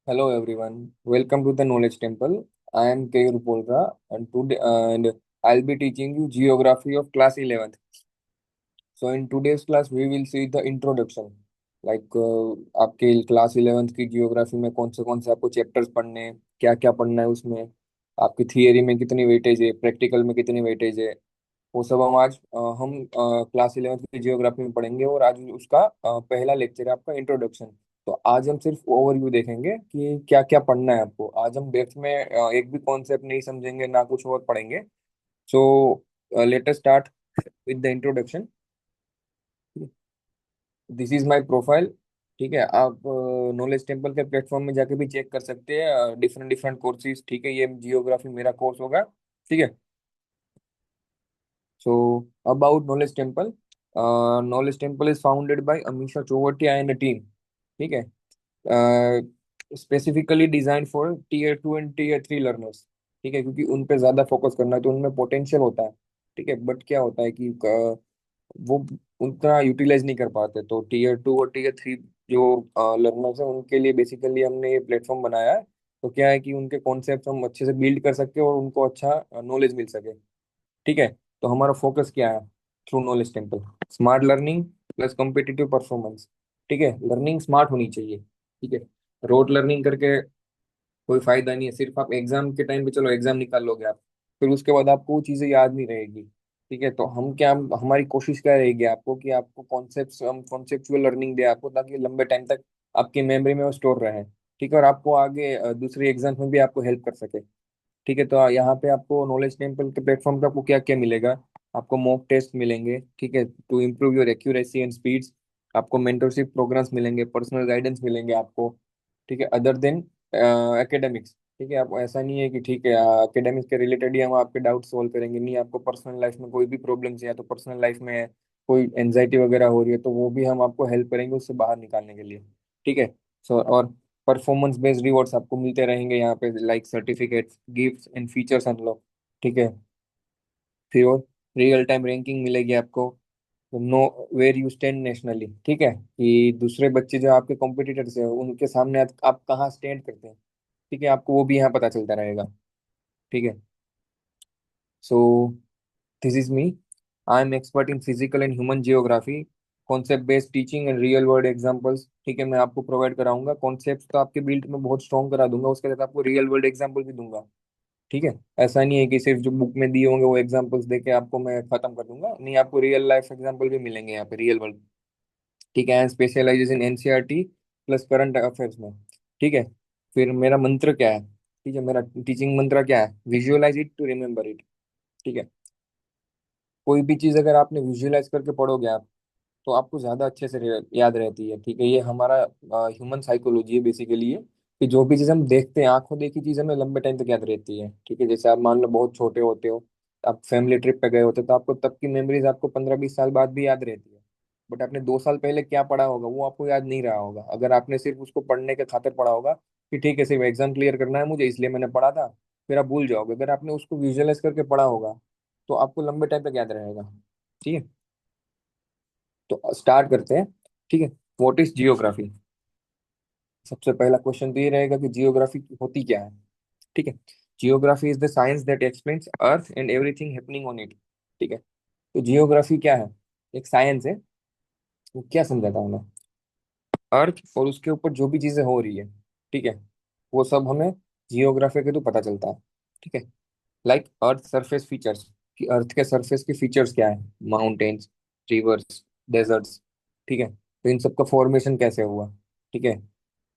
Hello everyone, welcome to the Knowledge Temple. I am Kayur Polra and I'll be teaching you geography of class 11th. So in today's class we will see the introduction. आपके class 11th की geography में कौन से आपको chapters पढ़ने हैं, क्या क्या पढ़ना है उसमें, आपकी थियरी में कितनी वेटेज है, प्रैक्टिकल में कितनी वेटेज है। वो सब हम क्लास 11th की जियोग्राफी में पढ़ेंगे और आज उसका पहला लेक्चर है आपका इंट्रोडक्शन। तो आज हम सिर्फ ओवरव्यू देखेंगे कि क्या क्या पढ़ना है आपको। आज हम डेप्थ में एक भी कॉन्सेप्ट नहीं समझेंगे ना कुछ और पढ़ेंगे। So let us start with the introduction. This is my profile. ठीक है, आप नॉलेज टेम्पल के प्लेटफॉर्म में जाके भी चेक कर सकते हैं डिफरेंट डिफरेंट कोर्सेज। ठीक है, ये जियोग्राफी मेरा कोर्स होगा। ठीक है। So about Knowledge Temple, Knowledge Temple is founded by Amisha Chovatia and a team. ठीक है, specifically design for tier 2 and tier 3 learners. ठीक है, क्योंकि उन पे ज्यादा फोकस करना है तो उनमें पोटेंशियल होता है। ठीक है, बट क्या होता है कि वो उतना यूटिलाइज नहीं कर पाते, तो टीयर 2 और टीयर 3 जो लर्नर्स हैं उनके लिए बेसिकली हमने ये प्लेटफॉर्म बनाया है। तो क्या है कि उनके कॉन्सेप्ट हम अच्छे से बिल्ड कर सके और उनको अच्छा नॉलेज मिल सके। ठीक है, तो हमारा फोकस क्या है through knowledge temple? Smart learning plus competitive performance. ठीक है, लर्निंग स्मार्ट होनी चाहिए। ठीक है, रोड लर्निंग करके कोई फायदा नहीं है। सिर्फ आप एग्जाम के टाइम पे चलो एग्जाम निकाल लोगे आप, फिर उसके बाद आपको वो चीजें याद नहीं रहेगी। ठीक है, तो हम क्या, हमारी कोशिश क्या रहेगी आपको कि आपको कॉन्सेप्ट, हम कॉन्सेप्चुअल लर्निंग दे आपको ताकि लंबे टाइम तक आपकी मेमोरी में वो स्टोर रहे। ठीक है, और आपको आगे दूसरे एग्जाम में भी आपको हेल्प कर सके। ठीक है, तो यहाँ पे आपको नॉलेज टेम्पल के प्लेटफॉर्म पे आपको क्या क्या मिलेगा? आपको मॉक टेस्ट मिलेंगे। ठीक है, to improve your accuracy and speeds. आपको मेंटरशिप प्रोग्राम्स मिलेंगे, पर्सनल गाइडेंस मिलेंगे आपको। ठीक है, अदर देन एकेडमिक्स। ठीक है, आप ऐसा नहीं है कि ठीक है एकेडमिक्स के रिलेटेड ही हम आपके डाउट सॉल्व करेंगे, नहीं, आपको पर्सनल लाइफ में कोई भी प्रॉब्लम्स है या तो पर्सनल लाइफ में कोई एनजाइटी वगैरह हो रही है तो वो भी हम आपको हेल्प करेंगे उससे बाहर निकालने के लिए। ठीक है, सो और परफॉर्मेंस बेस्ड रिवॉर्ड्स आपको मिलते रहेंगे यहाँ पे, like certificates, gifts and features unlock. ठीक है, फिर और रियल टाइम रैंकिंग मिलेगी आपको, know where you stand nationally. ठीक है, कि दूसरे बच्चे जो आपके कॉम्पिटिटर्स हैं उनके सामने आप कहाँ स्टैंड करते हैं। ठीक है, आपको वो भी यहाँ पता चलता रहेगा। ठीक है, so this is me. I am expert in physical and human geography, concept based teaching and real world examples. ठीक है, मैं आपको प्रोवाइड कराऊंगा कॉन्सेप्ट तो आपके बिल्ड में बहुत स्ट्रॉन्ग करा दूंगा, उसके साथ आपको रियल वर्ल्ड एग्जांपल भी दूंगा। ठीक है, ऐसा नहीं है कि सिर्फ जो बुक में दिए होंगे वो एग्जांपल्स देके आपको मैं खत्म कर दूंगा, नहीं, आपको रियल लाइफ एग्जांपल भी मिलेंगे यहाँ पे, रियल वर्ल्ड। ठीक है, and specialisation NCERT plus current affairs में। ठीक है, फिर मेरा मंत्र क्या है? ठीक है, मेरा टीचिंग मंत्र क्या है? Visualise it to remember it. ठीक है, कोई भी चीज अगर आपने विजुअलाइज करके पढ़ोगे आप, तो आपको ज्यादा अच्छे से याद रहती है। ठीक है, ये हमारा ह्यूमन साइकोलॉजी है बेसिकली, ये कि जो भी चीज हम देखते हैं, आंखों देखी चीज हमें लंबे टाइम तक याद रहती है। ठीक है, जैसे आप मान लो बहुत छोटे होते हो, आप फैमिली ट्रिप पे गए होते हो, तो आपको तब की मेमोरीज आपको 15-20 साल बाद भी याद रहती है। बट आपने 2 साल पहले क्या पढ़ा होगा वो आपको याद नहीं रहा होगा। अगर आपने सिर्फ उसको पढ़ने के खातिर पढ़ा होगा कि ठीक है सिर्फ एग्जाम क्लियर करना है मुझे इसलिए मैंने पढ़ा था, फिर आप भूल जाओगे। अगर आपने उसको विजुअलाइज करके पढ़ा होगा तो आपको लंबे टाइम तक याद रहेगा। ठीक है, तो स्टार्ट करते हैं। ठीक है, व्हाट इज जियोग्राफी? सबसे पहला क्वेश्चन तो ये रहेगा कि जियोग्राफी होती क्या है। ठीक है, geography is the science that explains earth and everything happening on it. ठीक है, तो जियोग्राफी क्या है? एक साइंस है। वो क्या समझाता हूँ मैं? अर्थ और उसके ऊपर जो भी चीजें हो रही है, ठीक है, वो सब हमें जियोग्राफी के थ्रू पता चलता है। ठीक है, लाइक अर्थ सरफेस फीचर्स, कि अर्थ के सरफेस के फीचर्स क्या है, माउंटेन्स, रिवर्स, डेजर्ट्स। ठीक है, तो इन सब का फॉर्मेशन कैसे हुआ। ठीक है,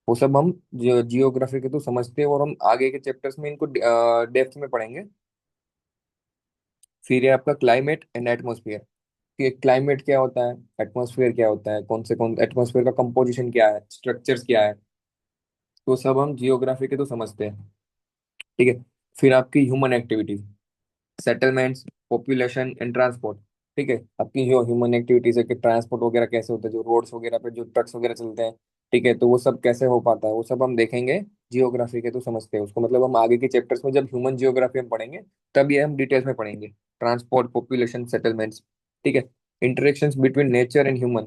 वो सब हम जियोग्राफी के तो समझते हैं और हम आगे के चैप्टर्स में इनको डेप्थ में पढ़ेंगे। फिर है आपका क्लाइमेट एंड एटमोसफियर, कि क्लाइमेट क्या होता है, एटमोसफियर क्या होता है, कौन एटमोसफियर का कंपोजिशन क्या है, स्ट्रक्चर्स क्या है, तो सब हम जियोग्राफी के तो समझते हैं। ठीक है, फिर आपकी human activities, settlements, population and transport. ठीक है, आपकी जो ह्यूमन एक्टिविटीज है कि ट्रांसपोर्ट वगैरह कैसे होता है, जो रोड्स वगैरह पे जो ट्रक्स वगैरह चलते हैं, ठीक है, तो वो सब कैसे हो पाता है वो सब हम देखेंगे। जियोग्राफी के तो समझते हैं उसको, मतलब हम आगे के चैप्टर्स में जब ह्यूमन जियोग्राफी हम पढ़ेंगे तब ये हम डिटेल्स में पढ़ेंगे, ट्रांसपोर्ट, पॉपुलेशन, सेटलमेंट्स। ठीक है, interactions between nature and human,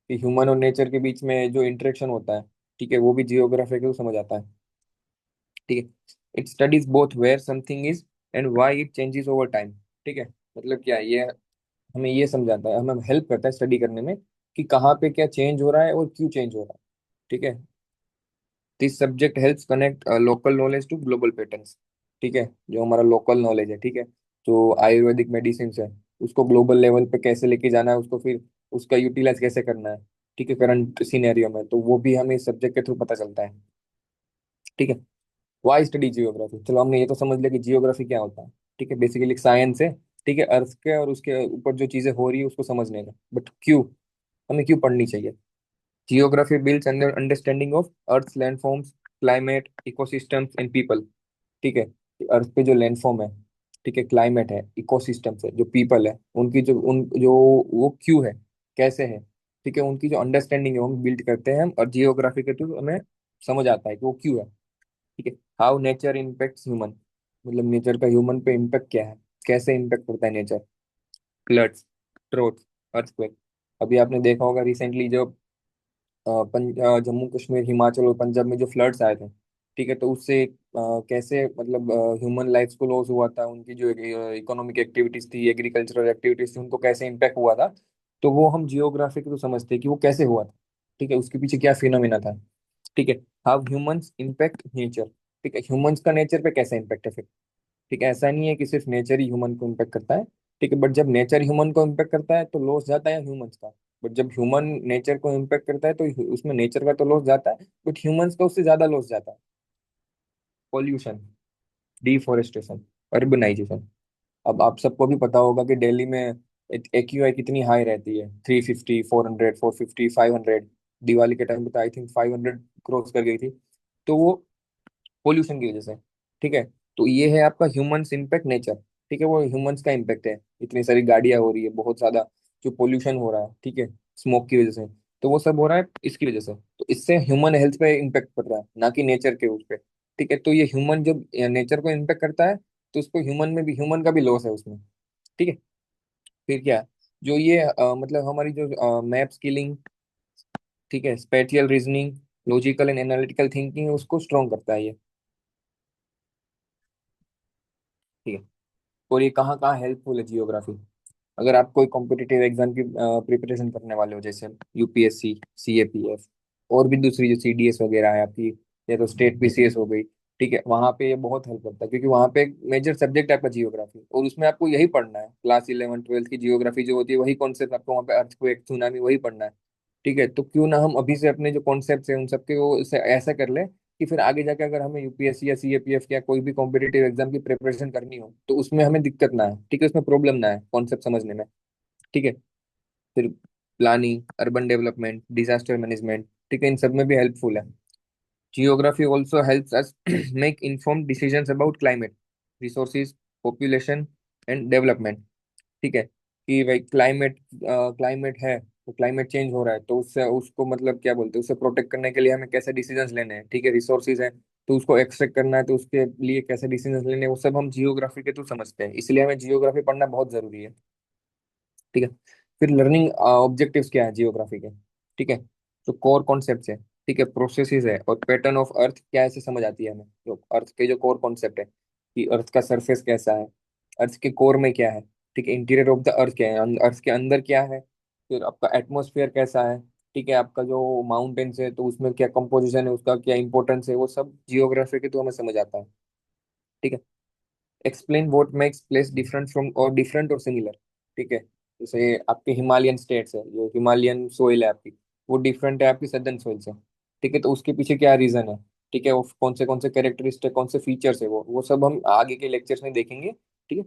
कि ह्यूमन और नेचर के बीच में जो इंटरेक्शन होता है, ठीक है, वो भी जियोग्राफी को समझ आता है। ठीक है, it studies both where something is and why it changes over time. ठीक है, मतलब क्या है, ये हमें ये समझाता है, हमें हेल्प करता है स्टडी करने में कि कहाँ पे क्या चेंज हो रहा है और क्यों चेंज हो रहा है। ठीक है, this subject helps connect local knowledge to global patterns. ठीक है, जो हमारा लोकल नॉलेज है, ठीक है, जो आयुर्वेदिक मेडिसिन है, उसको ग्लोबल लेवल पे कैसे लेके जाना है, उसको फिर उसका यूटिलाइज कैसे करना है, ठीक है, करंट सिनेरियो में, तो वो भी हमें इस सब्जेक्ट के थ्रू पता चलता है। ठीक है, वाई स्टडी जियोग्राफी, चलो हमने ये तो समझ लिया कि जियोग्राफी क्या होता है। ठीक है, बेसिकली साइंस है। ठीक है, अर्थ के और उसके ऊपर जो चीजें हो रही है उसको समझने का, बट क्यों, हमें क्यों पढ़नी चाहिए। Geography builds understanding of earth landforms, climate, ecosystems and people. ठीक है, अर्थ पे जो लैंडफॉर्म है, ठीक है, क्लाइमेट है, इकोसिस्टम्स है, जो पीपल है, उनकी जो वो क्यों है, कैसे है, ठीक है, उनकी जो अंडरस्टैंडिंग है वो हम बिल्ड करते हैं हम, और जियोग्राफी के थ्रू हमें समझ आता है कि वो क्यों है। ठीक है, हाउ नेचर इम्पेक्ट्स ह्यूमन, मतलब नेचर का ह्यूमन पे इम्पेक्ट क्या है, कैसे इम्पेक्ट करता है नेचर। Floods, ड्रोट्स, earthquake. अभी आपने देखा होगा रिसेंटली जो जम्मू कश्मीर, हिमाचल और पंजाब में जो फ्लड्स आए थे। ठीक है, तो उससे कैसे मतलब ह्यूमन लाइफ्स को लॉस हुआ था, उनकी जो इकोनॉमिक एक्टिविटीज थी, एग्रीकल्चरल एक्टिविटीज थी, उनको कैसे इम्पैक्ट हुआ था। तो वो हम जियोग्राफी के तो समझते हैं कि वो कैसे हुआ था। ठीक है, उसके पीछे क्या फिनोमिना था। ठीक है, हाउ ह्यूमंस इम्पैक्ट नेचर। ठीक है, ह्यूमंस का नेचर पे कैसा इम्पैक्ट है फिर। ठीक है, ऐसा नहीं है कि सिर्फ नेचर ही ह्यूमन को इम्पेक्ट करता है। ठीक है, बट जब नेचर ह्यूमन को इम्पेक्ट करता है तो लॉस जाता है ह्यूमंस का। बट जब ह्यूमन नेचर को इम्पेक्ट करता है तो उसमें नेचर का तो लॉस जाता है, बट ह्यूमंस का उससे ज्यादा लॉस जाता है। Pollution, deforestation, urbanisation. अब आप सबको भी पता होगा कि दिल्ली में एक्यूआई कितनी हाई रहती है, 350, 400, 450, 500। दिवाली के टाइम पे तो आई थिंक 500 क्रॉस कर गई थी। तो वो पोल्यूशन की वजह से। ठीक है, तो ये है आपका ह्यूमंस इम्पैक्ट नेचर। ठीक है, वो ह्यूमंस का इम्पैक्ट है, इतनी सारी गाड़ियां हो रही है, बहुत ज्यादा जो पोल्यूशन हो रहा है, ठीक है, स्मोक की वजह से। तो वो सब हो रहा है इसकी वजह से, तो इससे ह्यूमन हेल्थ पे इम्पैक्ट पड़ रहा है, ना कि नेचर के उस पे। ठीक है, तो ये ह्यूमन जब नेचर को इम्पैक्ट करता है तो उसको ह्यूमन में भी, ह्यूमन का भी लॉस है उसमें। ठीक है, फिर क्या, जो ये मतलब हमारी जो मैप स्किलिंग, ठीक है, spatial reasoning, logical and analytical thinking है, उसको स्ट्रॉन्ग करता है ये। ठीक है, और ये कहाँ कहाँ हेल्पफुल है जियोग्राफी। अगर आप कोई कॉम्पिटिटिव एग्जाम की प्रिपरेशन करने वाले हो, जैसे यूपीएससी, सीएपीएफ, और भी दूसरी जो सीडीएस वगैरह है आपकी, या तो स्टेट पीसीएस हो गई। ठीक है, वहाँ पे ये बहुत हेल्प करता है, क्योंकि वहाँ पे एक मेजर सब्जेक्ट है आपका जियोग्राफी, और उसमें आपको यही पढ़ना है, क्लास 11 12 की जियोग्राफी जो होती है, वही कॉन्सेप्ट आपको वहाँ पे, अर्थक्वेक, सुनामी, वही पढ़ना है। ठीक है, तो क्यों ना हम अभी से अपने जो कॉन्सेप्ट है उन सबके वो ऐसा कर ले कि फिर आगे जाके अगर हमें यूपीएससी या सीएपीएफ या कोई भी कॉम्पिटेटिव एग्जाम की प्रिपरेशन करनी हो तो उसमें हमें दिक्कत ना है, ठीक है, उसमें प्रॉब्लम ना है कॉन्सेप्ट समझने में। ठीक है, फिर planning, urban development, disaster management, ठीक है, इन सब में भी हेल्पफुल है। Geography also helps us make informed decisions about climate, resources, population and development. ठीक है, कि भाई क्लाइमेट है, तो क्लाइमेट चेंज हो रहा है, तो उससे उसको मतलब क्या बोलते हैं, उससे प्रोटेक्ट करने के लिए हमें कैसे डिसीजंस लेने हैं। ठीक है, रिसोर्सेज है तो उसको एक्सट्रैक्ट करना है, तो उसके लिए कैसे डिसीजंस लेने हैं, वो सब हम जियोग्राफी के थ्रू समझते हैं, इसलिए हमें जियोग्राफी पढ़ना बहुत जरूरी है। ठीक है, फिर लर्निंग ऑब्जेक्टिव्स क्या है जियोग्राफी के। ठीक है, तो कोर कॉन्सेप्ट्स है, ठीक है, प्रोसेसेस है, और पैटर्न ऑफ अर्थ क्या ऐसे समझ आती है हमें, जो अर्थ के जो कोर कॉन्सेप्ट है, कि अर्थ का सरफेस कैसा है, अर्थ के कोर में क्या है, ठीक है, इंटीरियर ऑफ द अर्थ क्या है, अर्थ के अंदर क्या है, फिर आपका एटमोसफियर कैसा है। ठीक है, आपका जो माउंटेन्स है तो उसमें क्या कंपोजिशन है, उसका क्या इंपॉर्टेंस है, वो सब जियोग्राफी के तो हमें समझ आता है। ठीक है, explain what makes place different from, और डिफरेंट और सिमिलर। ठीक है, जैसे आपके हिमालयन स्टेट्स है, जो हिमालयन सोइल है आपकी, वो डिफरेंट है आपकी सदर्न सोइल से। ठीक है, तो उसके पीछे क्या रीजन है। ठीक है, वो कौन से कैरेक्टरिस्टिक, कौन से फीचर्स है, वो सब हम आगे के लेक्चर्स में देखेंगे। ठीक है,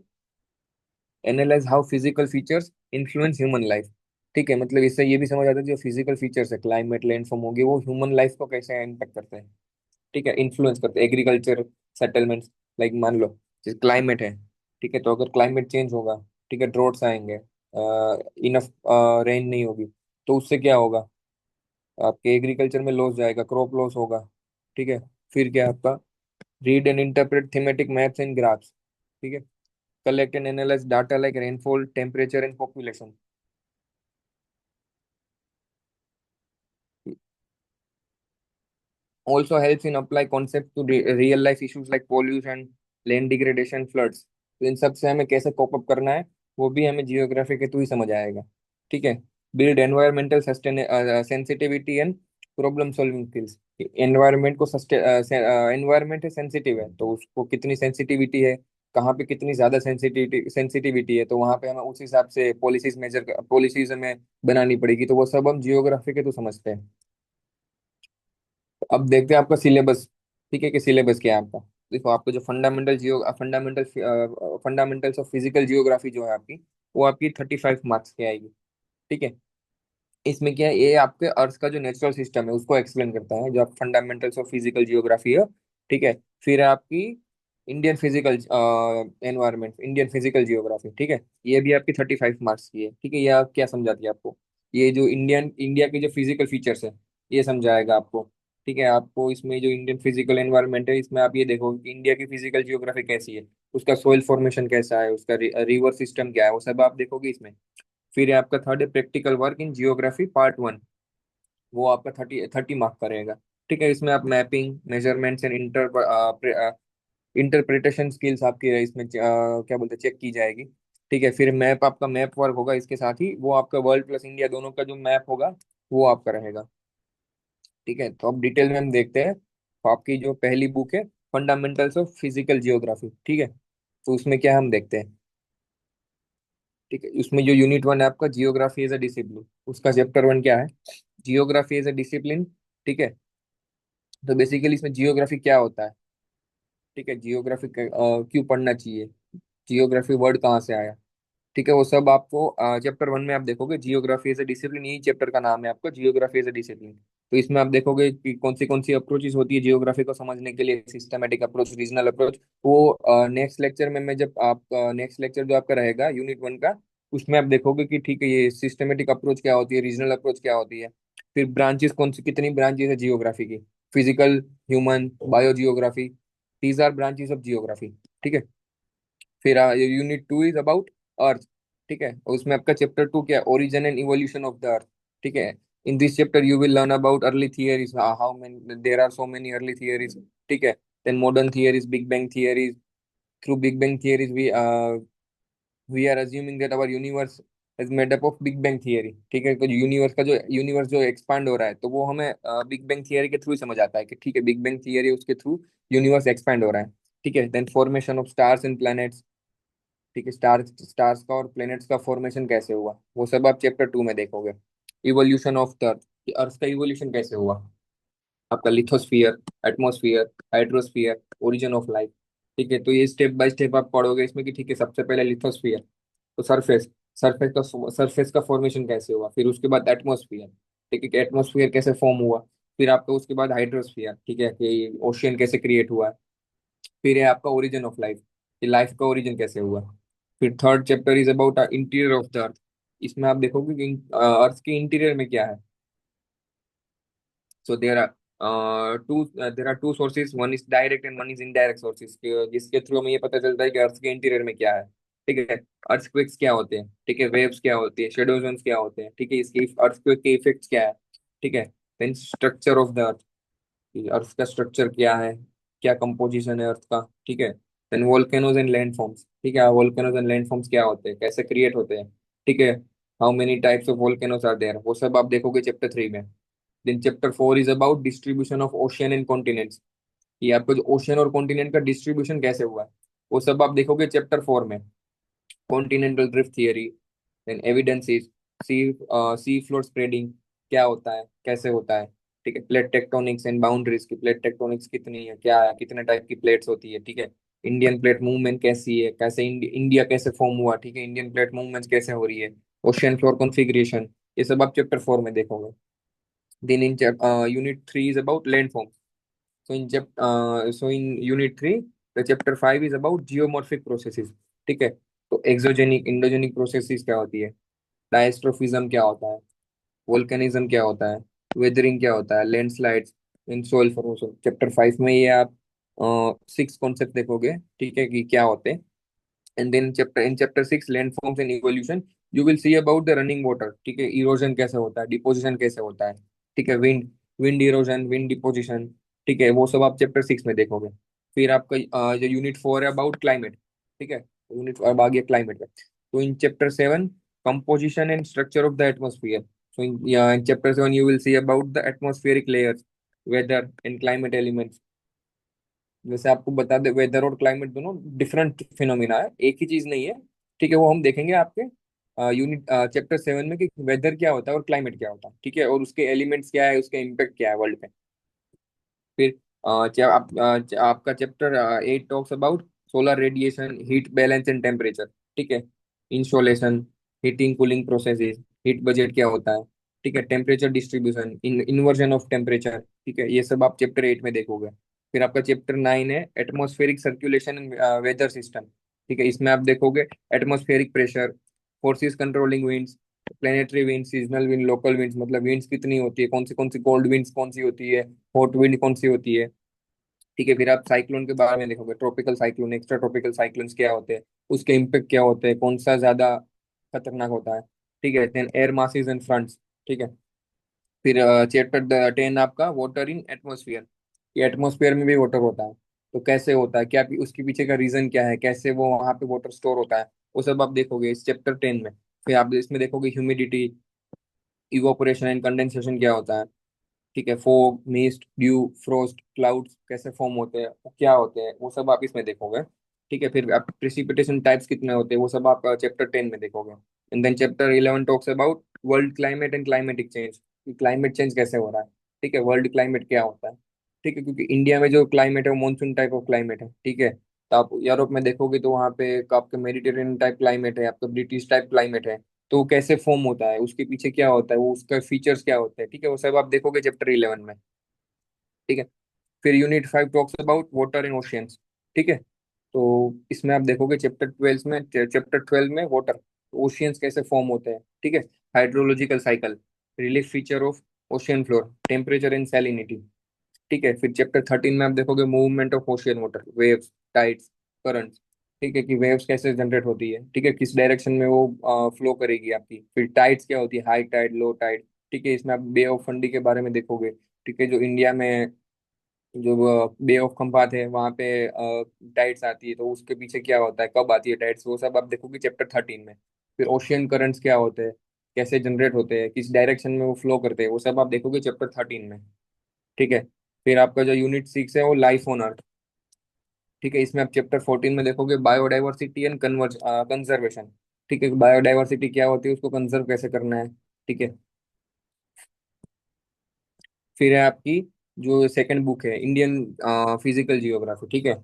analyse how physical features influence human life. ठीक है, मतलब इससे ये भी समझ आता है जो फिजिकल फीचर्स है, क्लाइमेट, लैंडफॉर्म होगी, वो ह्यूमन लाइफ को कैसे इम्पेक्ट करते हैं। ठीक है, इन्फ्लुएंस करते हैं, एग्रीकल्चर, सेटलमेंट्स, लाइक मान लो जैसे क्लाइमेट है। ठीक है, तो अगर क्लाइमेट चेंज होगा, ठीक है, ड्रॉट्स आएंगे, इनफ रेन नहीं होगी, तो उससे क्या होगा, आपके एग्रीकल्चर में लॉस जाएगा, क्रॉप लॉस होगा। ठीक है, फिर क्या आपका, read and interpret thematic maps and graphs. ठीक है, collect and analyse data like rainfall, temperature and population. also helps in apply concept to real life issues like pollution, land degradation, floods। तो इन सब से हमें कैसे कोप अप करना है वो भी हमें जियोग्राफी के थ्रू ही समझ आएगा। ठीक है। Build environmental sustain sensitivity and problem solving skills. Environment को एनवायरमेंट सेंसिटिव है तो उसको कितनी सेंसिटिविटी है, कहाँ पे कितनी ज्यादा सेंसिटिविटी सेंसिटिविटी है, तो वहां पे हमें उस हिसाब से पॉलिसीज हमें बनानी पड़ेगी। तो वो सब हम जियोग्राफी के तो समझते हैं। अब देखते हैं आपका सिलेबस। ठीक है कि सिलेबस क्या है आपका। देखो आपको जो फंडामेंटल्स ऑफ फिजिकल जियोग्राफी जो है आपकी, वो आपकी 35 मार्क्स की आएगी। ठीक है। इसमें क्या है, ये आपके अर्थ का जो नेचुरल सिस्टम है उसको एक्सप्लेन करता है, जो आप फंडामेंटल्स ऑफ फिजिकल जियोग्राफी है। ठीक है। फिर आपकी Indian physical environment, Indian physical geography. ठीक है। ये भी आपकी 35 मार्क्स की है। ठीक है। ये आप क्या समझाती है आपको, ये जो इंडिया के जो फिजिकल फीचर्स है ये समझाएगा आपको। ठीक है। आपको इसमें जो इंडियन फिजिकल एनवायरनमेंट है इसमें आप ये देखोगे कि इंडिया की फिजिकल जियोग्राफी कैसी है, उसका सोइल फॉर्मेशन कैसा है, उसका रिवर सिस्टम क्या है, वो सब आप देखोगे इसमें। फिर है आपका थर्ड है practical work in geography part 1। वो आपका 30 30 मार्क का रहेगा। ठीक है। इसमें आप mapping, measurements and interpretation skills आपकी इसमें क्या बोलते हैं चेक की जाएगी। ठीक है। फिर मैप, आपका मैप वर्क होगा, इसके साथ ही वो आपका वर्ल्ड प्लस इंडिया दोनों का जो मैप होगा वो आपका रहेगा। ठीक है। तो अब डिटेल में हम देखते हैं। तो आपकी जो पहली बुक है फंडामेंटल्स ऑफ फिजिकल जियोग्राफी। ठीक है। तो उसमें क्या हम देखते हैं। ठीक है। उसमें जो यूनिट 1 है आपका जियोग्राफी एज अ डिसिप्लिन, उसका चैप्टर 1 क्या है, जियोग्राफी एज अ डिसिप्लिन। ठीक है। तो बेसिकली इसमें जियोग्राफी क्या होता है। ठीक है। जियोग्राफी क्यों पढ़ना चाहिए, जियोग्राफी वर्ड कहाँ से आया। ठीक है। वो सब आपको चैप्टर 1 में आप देखोगे। जियोग्राफी एज ए डिसिप्लिन, यही चैप्टर का नाम है आपका, जियोग्राफी एज ए डिसिप्लिन। तो इसमें आप देखोगे कि कौन सी अप्रोचेस होती है जियोग्राफी को समझने के लिए, सिस्टमेटिक अप्रोच, रीजनल अप्रोच। वो नेक्स्ट लेक्चर में मैं जब आप नेक्स्ट लेक्चर जो आपका रहेगा यूनिट 1 का, उसमें आप देखोगे कि ठीक है ये सिस्टमेटिक अप्रोच क्या होती है, रीजनल अप्रोच क्या होती है। फिर ब्रांचेस कौन सी, कितनी ब्रांचेस है जियोग्राफी की, physical, human, bio geography, these are branches of geography. ठीक है। फिर यूनिट 2 इज अबाउट अर्थ। ठीक है। और उसमें आपका चैप्टर 2 क्या है, origin and evolution of the earth. ठीक है। In this chapter you will learn about early theories, how many there are so many early theories. ठीक है। Then modern theories, big bang theories. Through big bang theories we are assuming that our universe is made up of big bang theory. ठीक है। तो universe जो expand हो रहा है तो वो हमें बिग बैंग थियरी के थ्रू ही समझ आता है कि ठीक है बिग बैंग थियरी उसके थ्रू यूनिवर्स एक्सपैंड हो रहा है। ठीक है। Then formation of stars and planets. ठीक है। स्टार्स का और प्लैनेट्स का फॉर्मेशन कैसे हुआ वो सब आप चैप्टर 2 में देखोगे। Evolution of the earth, earth का इवोल्यूशन कैसे हुआ, आपका lithosphere, atmosphere, hydrosphere, origin of life. ठीक है। तो ये स्टेप बाय स्टेप आप पढ़ोगे इसमें कि ठीक है सबसे पहले लिथोस्फियर, तो सरफेस का फॉर्मेशन कैसे हुआ, फिर उसके बाद एटमॉस्फियर। ठीक है कि एटमॉस्फियर कैसे फॉर्म हुआ। फिर आपका उसके बाद हाइड्रोस्फियर। ठीक है कि ओशियन कैसे क्रिएट हुआ। फिर है आपका ओरिजिन ऑफ लाइफ, कि लाइफ का ओरिजिन कैसे हुआ। फिर third chapter is about interior of the अर्थ। इसमें आप देखोगे कि अर्थ के इंटीरियर में क्या है। So there are two sources, one is direct and one is indirect sources, जिसके थ्रू हमें ये पता चलता है कि अर्थ के इंटीरियर में क्या है। ठीक है। अर्थक्वेक्स क्या होते हैं, ठीक है, वेव्स क्या होती है, शेडो जोन्स क्या होते हैं, ठीक है, इसके अर्थक्वेक के इफेक्ट्स क्या है। ठीक है। Then structure of the earth, earth का स्ट्रक्चर क्या है, क्या कंपोजिशन है अर्थ का। ठीक है। Then volcanoes and landforms. ठीक है। वोल्केनोज एंड लैंडफॉर्म्स क्या होते हैं, कैसे क्रिएट होते हैं। ठीक है। How many types of volcanoes are there, वो सब आप देखोगे चैप्टर 3 में। Then chapter 4 is about distribution of ocean and continents, कि आपको जो ओशियन और कॉन्टिनेंट का डिस्ट्रीब्यूशन कैसे हुआ है वो सब आप देखोगे चैप्टर 4 में। Continental drift theory, then evidences, sea sea floor spreading क्या होता है, कैसे होता है। ठीक है। प्लेट टेक्टोनिक्स एंड बाउंड्रीज, की प्लेट टेक्टोनिक्स कितनी है, क्या है, कितने टाइप की प्लेट्स होती है। ठीक है। इंडियन प्लेट मूवमेंट कैसी है, कैसे इंडिया कैसे फॉर्म हुआ। ठीक है। इंडियन प्लेट मूवमेंट कैसे हो रही है, ओशियन फ्लोर कॉन्फ़िगरेशन, ये सब आप चैप्टर 4 में देखोगे। Then in unit 3 is about land form. So in unit 3, the chapter 5 is about geomorphic processes। ठीक है। तो एक्सोजेनिक इंडोजेनिक प्रोसेसेस क्या होती है, डायस्ट्रोफिज्म क्या होता है, वोल्केनिज्म क्या होता है, वेदरिंग क्या होता है, landslides in soil formation. Chapter 5 में ये आप 6 कॉन्सेप्ट देखोगे। ठीक है कि क्या होते हैं। And then chapter 6 land forms and evolution, you will see about the running water. ठीक है। इरोजन कैसे होता है, डिपोजिशन कैसे होता है। ठीक है। Wind wind erosion, wind deposition, ठीक है, वो सब आप चैप्टर 6 में देखोगे। फिर आपका जो यूनिट 4 है अबाउट क्लाइमेट, ठीक है, यूनिट अब आ गया क्लाइमेट का। तो in chapter 7 composition and structure of the atmosphere. So in chapter 7 you will see about the atmospheric layers, weather and climate elements. जैसे आपको बता दे, वेदर और क्लाइमेट दोनों डिफरेंट फिनोमिना है, एक ही चीज नहीं है। ठीक है, वो हम देखेंगे आपके यूनिट चैप्टर 7 में कि वेदर क्या होता है और क्लाइमेट क्या होता है, ठीक है, और उसके एलिमेंट्स क्या है, उसके इम्पेक्ट क्या है वर्ल्ड पे। फिर आपका chapter 8 talks about solar radiation, heat balance and temperature, ठीक है, insolation, heating cooling processes, heat budget क्या होता है, ठीक है, temperature distribution, inversion of temperature, ठीक है, ये सब आप चैप्टर 8 में देखोगे। फिर आपका चैप्टर 9 है atmospheric circulation and weather system, ठीक है, इसमें आप देखोगे atmospheric pressure, forces controlling winds, planetary wind, seasonal wind, local winds, मतलब विंड्स कितनी होती है, कौन सी कोल्ड विंड्स कौन सी होती है, हॉट विंड कौन सी होती है, ठीक है। फिर आप साइक्लोन के बारे में देखोगे, tropical cyclone, extra tropical cyclones क्या होते हैं, उसके इम्पेक्ट क्या होते हैं, कौन सा ज्यादा खतरनाक होता है, ठीक है। Then air masses and fronts, ठीक है। फिर चैप्टर 10 आपका वाटर इन एटमोसफियर, ये एटमोसफियर में भी वाटर होता है, तो कैसे होता है, क्या उसके पीछे का रीजन क्या है, कैसे वो वहां पे वाटर स्टोर होता है, वो सब आप देखोगे इस चैप्टर 10 में। फिर आप इसमें देखोगे ह्यूमिडिटी, इवोपोरेशन एंड कंडेंसेशन क्या होता है, ठीक है, fog, mist, due, frost, clouds कैसे फॉर्म होते हैं, वो क्या होते हैं, वो सब आप इसमें देखोगे, ठीक है। फिर आप प्रिसिपिटेशन टाइप्स कितने होते हैं, वो सब आप चैप्टर 10 में देखोगे। And then chapter 11 talks about world climate and climatic change, कि क्लाइमेट चेंज कैसे हो रहा है, ठीक है, वर्ल्ड क्लाइमेट क्या होता है, ठीक है, क्योंकि इंडिया में जो क्लाइमेट है वो मानसून टाइप ऑफ क्लाइमेट है, ठीक है। तो आप यूरोप में देखोगे तो वहाँ पे आपका मेडिटेरेनियन टाइप क्लाइमेट है, आपका ब्रिटिश टाइप क्लाइमेट है। तो वो कैसे फॉर्म होता है, उसके पीछे क्या होता है, वो उसका फीचर्स क्या होते हैं, ठीक है, वो सब आप देखोगे चैप्टर 11 में, ठीक है। फिर unit 5 talks about water in oceans, ठीक है। तो इसमें आप देखोगे चैप्टर 12 में वाटर, ओशियंस कैसे फॉर्म होते हैं, ठीक है, hydrological cycle, relief feature of ocean floor, temperature and salinity, ठीक है। फिर चैप्टर 13 में आप देखोगे movement of ocean water, waves, tides, currents, ठीक है, कि वेव्स कैसे जनरेट होती है, ठीक है, किस डायरेक्शन में वो फ्लो करेगी आपकी। फिर टाइड्स क्या होती है, हाई टाइड, लो टाइड, ठीक है, इसमें आप बे ऑफ फंडी के बारे में देखोगे, ठीक है, जो इंडिया में जो बे ऑफ खम्बात है वहाँ पे टाइड्स आती है, तो उसके पीछे क्या होता है, कब आती है टाइड्स, वो सब आप देखोगे चैप्टर 13 में। फिर ओशियन करंट्स क्या होते हैं, कैसे जनरेट होते हैं, किस डायरेक्शन में वो फ्लो करते हैं, वो सब आप देखोगे चैप्टर 13 में, ठीक है। फिर आपका जो यूनिट 6 है वो लाइफ ऑन अर्थ, ठीक है, इसमें आप चैप्टर 14 में देखोगे बायोडाइवर्सिटी एंड कंजर्वेशन, ठीक है, बायोडाइवर्सिटी क्या होती है, उसको कंजर्व कैसे करना है, ठीक है। फिर है आपकी जो सेकंड बुक है इंडियन फिजिकल जियोग्राफी, ठीक है,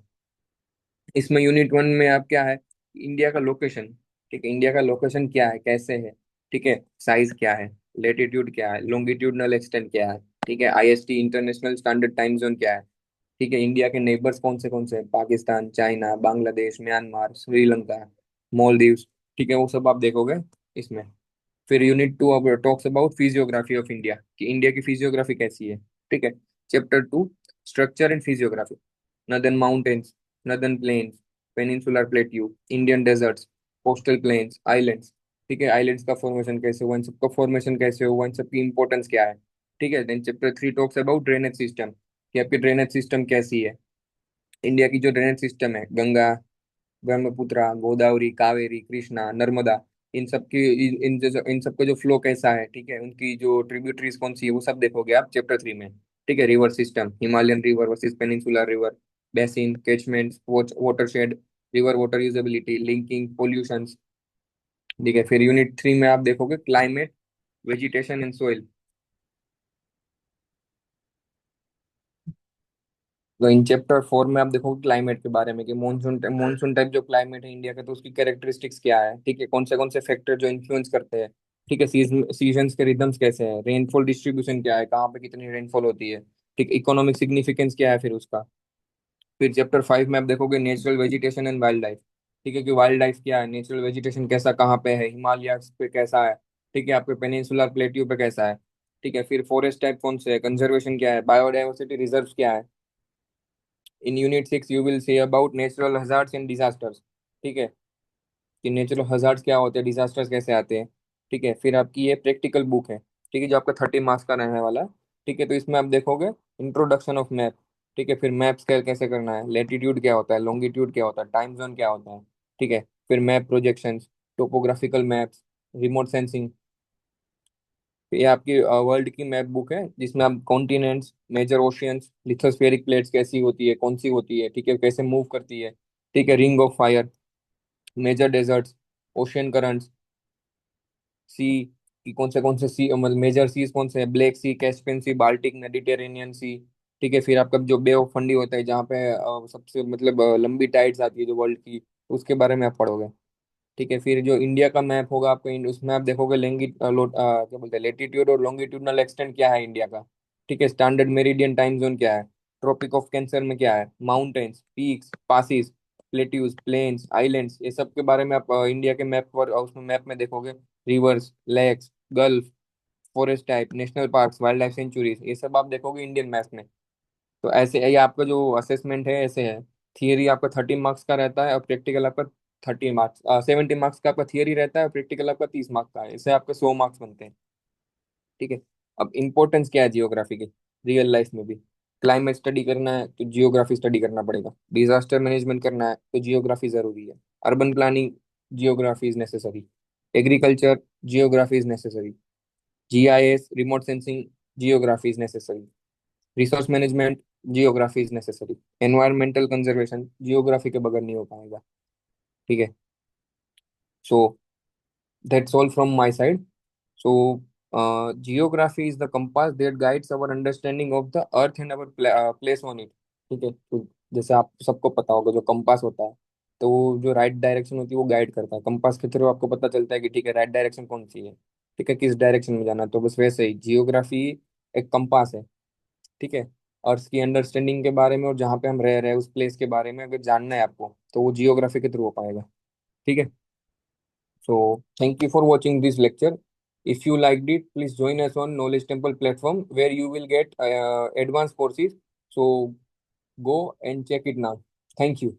इसमें यूनिट 1 में आप क्या है, इंडिया का लोकेशन, ठीक है, इंडिया का लोकेशन क्या है, कैसे है, ठीक है, साइज क्या है, लेटीट्यूड क्या है, लॉन्गिट्यूडनल एक्सटेंट क्या है, ठीक है, IST international standard time zone क्या है, ठीक है, इंडिया के नेबर्स कौन से हैं, पाकिस्तान, चाइना, बांग्लादेश, म्यांमार, श्रीलंका, मालदीव्स, ठीक है, वो सब आप देखोगे इसमें। फिर यूनिट 2 अब talks about physiography of India, कि इंडिया की फिजियोग्राफी कैसी है, ठीक है। Chapter 2 structure and physiography, northern mountains, northern plains, peninsular plateau, Indian deserts, coastal plains, islands, ठीक है, आइलैंड्स का फॉर्मेशन कैसे हुआ, इन सबका फॉर्मेशन कैसे हुआ, इन सबकी इंपॉर्टेंस क्या है, ठीक है। Then chapter 3 talks about drainage system, कि आपकी ड्रेनेज सिस्टम कैसी है, इंडिया की जो ड्रेनेज सिस्टम है, गंगा, ब्रह्मपुत्रा, गोदावरी, कावेरी, कृष्णा, नर्मदा, इन सब की इन सब का जो फ्लो कैसा है, ठीक है, उनकी जो ट्रिब्यूटरीज कौन सी है, वो सब देखोगे आप चैप्टर 3 में, ठीक है। River system, Himalayan river versus peninsular river, basin, catchments, watershed, river water usability, linking, pollutions, ठीक है। फिर यूनिट 3 में आप देखोगे क्लाइमेट, वेजिटेशन एंड सोइल। तो इन चैप्टर 4 में आप देखोगे क्लाइमेट के बारे में, कि मानसून टाइप जो क्लाइमेट है इंडिया का, तो उसकी कैरेक्टरिस्टिक्स क्या है, ठीक है, कौन से फैक्टर जो इन्फ्लुएंस करते हैं, ठीक है, सीजन्स के रिदम्स कैसे हैं, रेनफॉल डिस्ट्रीब्यूशन क्या है, कहाँ पे कितनी रेनफॉल होती है, ठीक, इकोनॉमिक सिग्निफिकेंस क्या है फिर उसका। फिर चैप्टर 5 में आप देखोगे natural vegetation and wild life, ठीक है, कि वाइल्ड लाइफ क्या है, नेचुरल वेजिटेशन कैसा कहाँ पे है, हिमालय पे कैसा है, ठीक है, आपके पेनिनसुलर प्लेट्यू पे कैसा है, ठीक है। फिर फॉरेस्ट टाइप कौन से है, कंजर्वेशन क्या है, बायोडाइवर्सिटी रिजर्व क्या है। In unit 6 you will say about natural hazards and disasters, ठीक है, कि नेचुरल हजार्ड्स क्या होते हैं, डिजास्टर्स कैसे आते हैं, ठीक है। फिर आपकी ये प्रैक्टिकल बुक है, ठीक है, जो आपका 30 मार्क्स का रहने वाला है, ठीक है। तो इसमें आप देखोगे इंट्रोडक्शन ऑफ मैप, ठीक है, फिर मैप स्केल कैसे करना है, लेटीट्यूड क्या होता है, लॉन्गिट्यूड क्या होता है, टाइम जोन क्या होता है। ठीक है, फिर map projections, topographical maps, remote sensing. ये आपकी वर्ल्ड की मैप बुक है जिसमें आप continents, major oceans, lithospheric plates कैसी होती है, कौन सी होती है, ठीक है, कैसे मूव करती है। ठीक है, ring of fire, major deserts, ocean currents, sea की कौन से सी मतलब मेजर सीज कौन से हैं, ब्लैक सी, कैस्पियन सी, बाल्टिक, मेडिटेरेनियन सी। ठीक है, फिर आपका जो बे ऑफ फंडी होता है जहाँ पे सबसे मतलब लंबी टाइड्स आती है जो वर्ल्ड की, उसके बारे में आप पढ़ोगे। ठीक है, फिर जो इंडिया का मैप होगा आपका, उसमें आप देखोगे क्या बोलते हैं, लेटीट्यूड और लॉन्गिट्यूडनल एक्सटेंट क्या है इंडिया का। ठीक है, स्टैंडर्ड मेरिडियन टाइम जोन क्या है, ट्रॉपिक ऑफ कैंसर में क्या है, mountains, peaks, passes, plateaus, plains, islands, ये सब के बारे में आप इंडिया के मैप पर उसमें मैप में देखोगे। Rivers, lakes, gulf, forest type, national parks, wild life sanctuaries, ये सब आप देखोगे इंडियन मैप में। तो ऐसे ये आपका जो असेसमेंट है ऐसे है। थियरी आपका 30 मार्क्स का रहता है और प्रैक्टिकल आपका 30 मार्क्स, 70 मार्क्स का आपका थियरी रहता है और प्रैक्टिकल आपका 30 मार्क्स का है, इससे आपके 100 मार्क्स बनते हैं। ठीक है। अब इम्पोर्टेंस क्या है जियोग्राफी की रियल लाइफ में भी। क्लाइमेट स्टडी करना है तो जियोग्राफी स्टडी करना पड़ेगा, डिजास्टर मैनेजमेंट करना है तो जियोग्राफी जरूरी है, urban planning, geography is necessary, agriculture, geography is necessary, GIS, remote sensing, geography is necessary, resource management, geography is necessary, environmental conservation geography के बगैर नहीं हो पाएगा। ठीक है। So that's all from my side. So geography is the compass that guides our understanding of the earth and our place on it. ठीक है, तो जैसे आप सबको पता होगा जो कंपास होता है, तो वो जो राइट डायरेक्शन होती है वो गाइड करता है, कंपास के थ्रू आपको पता चलता है कि ठीक है राइट डायरेक्शन कौन सी है। ठीक है, किस डायरेक्शन में जाना है, तो बस वैसे ही जियोग्राफी एक कंपास है। ठीक है, अर्थ की अंडरस्टैंडिंग के बारे में और जहाँ पे हम रह रहे हैं उस प्लेस के बारे में अगर जानना है आपको तो वो जियोग्राफी के थ्रू हो पाएगा। ठीक है। So thank you for watching this lecture. If you like it please join us on knowledge temple platform where you will get advanced courses. So go and check it now. Thank you.